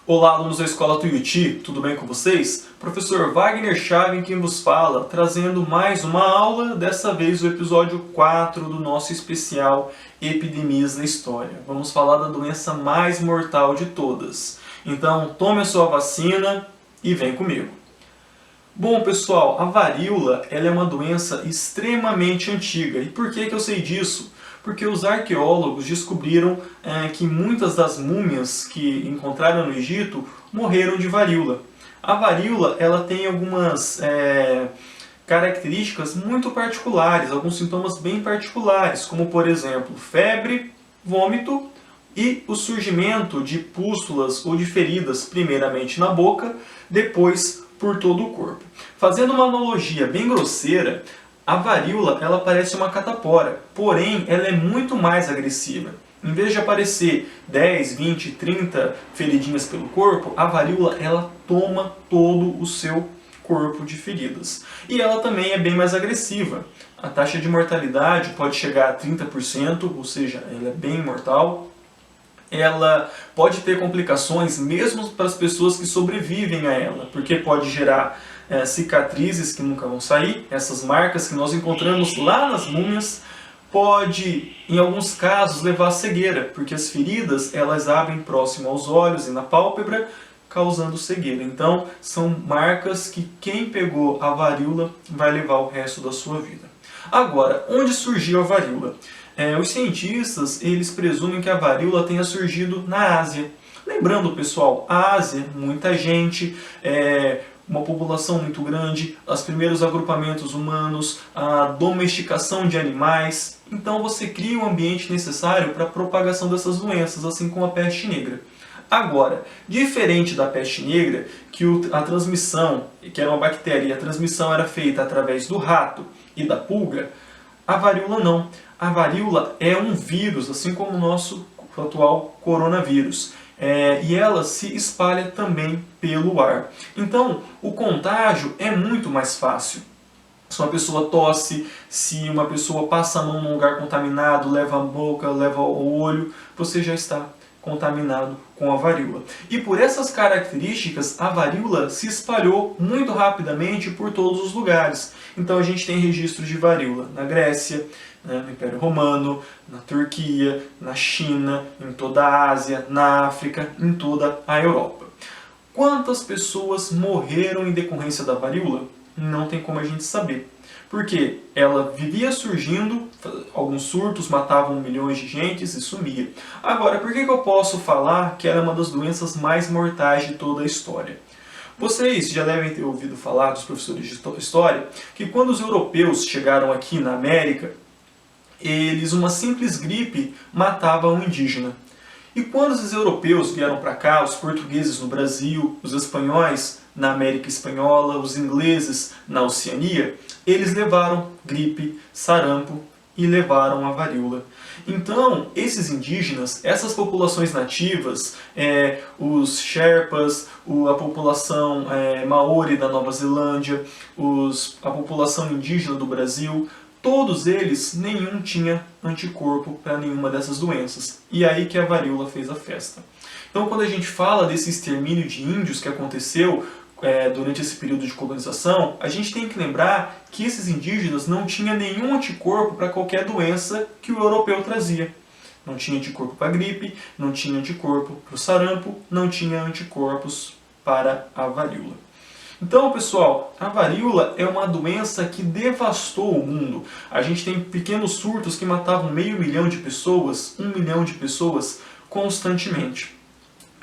Olá, alunos da Escola Tuiuti, tudo bem com vocês? Professor Wagner Chaves quem vos fala, trazendo mais uma aula, dessa vez o episódio 4 do nosso especial Epidemias na História. Vamos falar da doença mais mortal de todas. Então, tome a sua vacina e vem comigo. Bom, pessoal, a varíola ela é uma doença extremamente antiga. E por que eu sei disso? Porque os arqueólogos descobriram que muitas das múmias que encontraram no Egito morreram de varíola. A varíola ela tem algumas características muito particulares, alguns sintomas bem particulares, como por exemplo, febre, vômito e o surgimento de pústulas ou de feridas, primeiramente na boca, depois por todo o corpo. Fazendo uma analogia bem grosseira, a varíola ela parece uma catapora, porém ela é muito mais agressiva. Em vez de aparecer 10, 20, 30 feridinhas pelo corpo, a varíola ela toma todo o seu corpo de feridas. E ela também é bem mais agressiva. A taxa de mortalidade pode chegar a 30%, ou seja, ela é bem mortal. Ela pode ter complicações mesmo para as pessoas que sobrevivem a ela, porque pode gerar cicatrizes que nunca vão sair, essas marcas que nós encontramos lá nas múmias, pode, em alguns casos, levar à cegueira, porque as feridas elas abrem próximo aos olhos e na pálpebra, causando cegueira. Então, são marcas que quem pegou a varíola vai levar o resto da sua vida. Agora, onde surgiu a varíola? Os cientistas eles presumem que a varíola tenha surgido na Ásia. Lembrando, pessoal, a Ásia, muita gente, uma população muito grande, os primeiros agrupamentos humanos, a domesticação de animais. Então você cria um ambiente necessário para a propagação dessas doenças, assim como a peste negra. Agora, diferente da peste negra, que a transmissão, que era uma bactéria, a transmissão era feita através do rato e da pulga, a varíola não. A varíola é um vírus, assim como o nosso atual coronavírus. E ela se espalha também pelo ar. Então, o contágio é muito mais fácil. Se uma pessoa tosse, se uma pessoa passa a mão num lugar contaminado, leva a boca, leva o olho, você já está contaminado com a varíola. E por essas características, a varíola se espalhou muito rapidamente por todos os lugares. Então a gente tem registros de varíola na Grécia, no Império Romano, na Turquia, na China, em toda a Ásia, na África, em toda a Europa. Quantas pessoas morreram em decorrência da varíola? Não tem como a gente saber. Porque ela vivia surgindo, alguns surtos matavam milhões de gente e sumia. Agora, por que eu posso falar que ela é uma das doenças mais mortais de toda a história? Vocês já devem ter ouvido falar, dos professores de história, que quando os europeus chegaram aqui na América, uma simples gripe matava um indígena. E quando os europeus vieram para cá, os portugueses no Brasil, os espanhóis na América Espanhola, os ingleses na Oceania, eles levaram gripe, sarampo e levaram a varíola. Então, esses indígenas, essas populações nativas, os Sherpas, a população Maori da Nova Zelândia, a população indígena do Brasil, todos eles, nenhum tinha anticorpo para nenhuma dessas doenças. E aí que a varíola fez a festa. Então, quando a gente fala desse extermínio de índios que aconteceu durante esse período de colonização, a gente tem que lembrar que esses indígenas não tinham nenhum anticorpo para qualquer doença que o europeu trazia. Não tinha anticorpo para a gripe, não tinha anticorpo para o sarampo, não tinha anticorpos para a varíola. Então, pessoal, a varíola é uma doença que devastou o mundo. A gente tem pequenos surtos que matavam 500 mil de pessoas, 1 milhão de pessoas constantemente.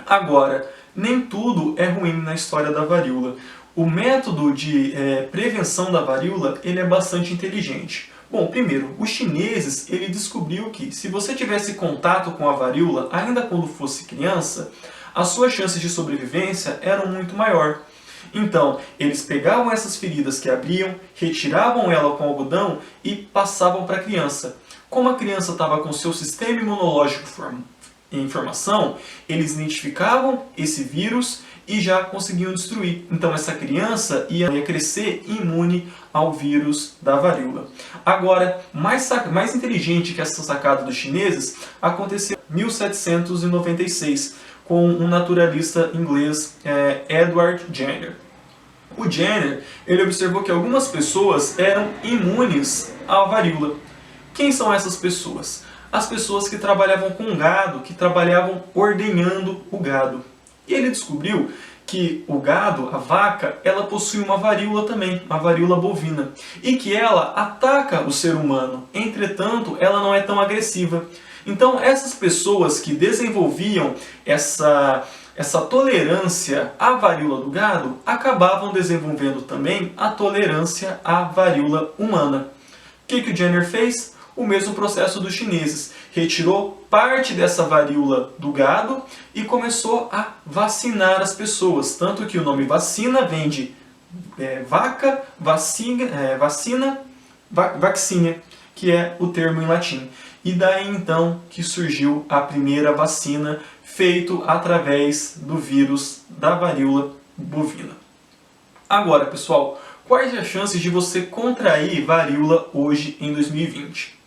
Agora, nem tudo é ruim na história da varíola. O método de prevenção da varíola ele é bastante inteligente. Bom, primeiro, os chineses ele descobriu que se você tivesse contato com a varíola, ainda quando fosse criança, as suas chances de sobrevivência eram muito maior. Então, eles pegavam essas feridas que abriam, retiravam ela com algodão e passavam para a criança. Como a criança estava com seu sistema imunológico em formação, eles identificavam esse vírus e já conseguiam destruir. Então essa criança ia crescer imune ao vírus da varíola. Agora, mais inteligente que essa sacada dos chineses, aconteceu em 1796, com um naturalista inglês, Edward Jenner. O Jenner, ele observou que algumas pessoas eram imunes à varíola. Quem são essas pessoas? As pessoas que trabalhavam com gado, que trabalhavam ordenhando o gado. E ele descobriu que o gado, a vaca, ela possui uma varíola também, uma varíola bovina, e que ela ataca o ser humano, entretanto, ela não é tão agressiva. Então, essas pessoas que desenvolviam essa tolerância à varíola do gado, acabavam desenvolvendo também a tolerância à varíola humana. O que o Jenner fez? O mesmo processo dos chineses. Retirou parte dessa varíola do gado e começou a vacinar as pessoas. Tanto que o nome vacina vem de vaca, vacina, vaccinia, que é o termo em latim. E daí então que surgiu a primeira vacina feita através do vírus da varíola bovina. Agora, pessoal, quais as chances de você contrair varíola hoje em 2020?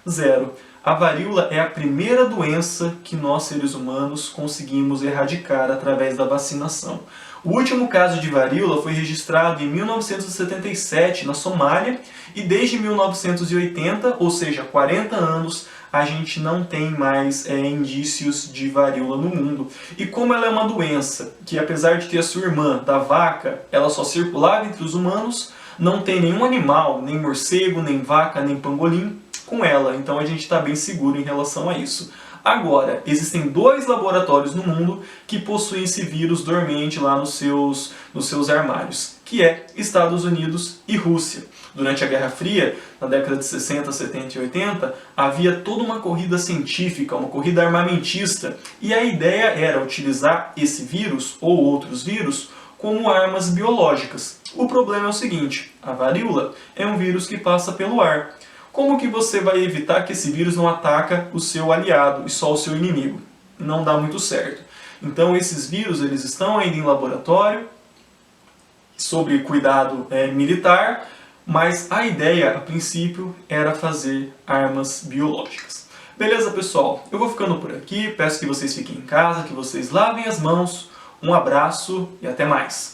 0. A varíola é a primeira doença que nós, seres humanos, conseguimos erradicar através da vacinação. O último caso de varíola foi registrado em 1977 na Somália e desde 1980, ou seja, 40 anos, a gente não tem mais indícios de varíola no mundo. E como ela é uma doença que, apesar de ter a sua irmã da vaca, ela só circulava entre os humanos, não tem nenhum animal, nem morcego, nem vaca, nem pangolim, com ela, então a gente está bem seguro em relação a isso. Agora, existem 2 laboratórios no mundo que possuem esse vírus dormente lá nos seus armários, que é Estados Unidos e Rússia. Durante a Guerra Fria, na década de 60, 70 e 80, havia toda uma corrida científica, uma corrida armamentista, e a ideia era utilizar esse vírus ou outros vírus como armas biológicas. O problema é o seguinte, a varíola é um vírus que passa pelo ar. Como que você vai evitar que esse vírus não ataque o seu aliado e só o seu inimigo? Não dá muito certo. Então esses vírus eles estão ainda em laboratório, sob cuidado militar, mas a ideia, a princípio, era fazer armas biológicas. Beleza, pessoal? Eu vou ficando por aqui, peço que vocês fiquem em casa, que vocês lavem as mãos, um abraço e até mais!